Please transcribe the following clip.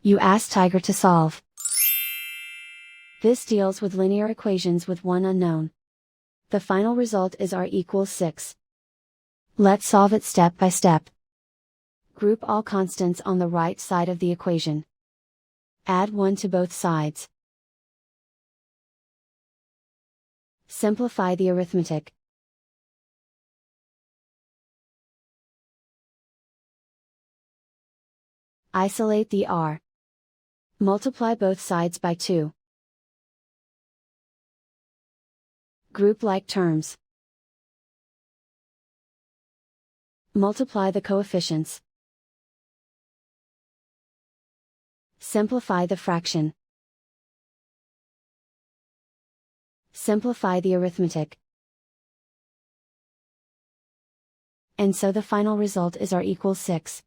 You ask Tiger to solve. This deals with linear equations with one unknown. The final result is r equals 6. Let's solve it step by step. Group all constants on the right side of the equation. Add 1 to both sides. Simplify the arithmetic. Isolate the r. Multiply both sides by 2. Group like terms. Multiply the coefficients. Simplify the fraction. Simplify the arithmetic. And so the final result is r equals 6.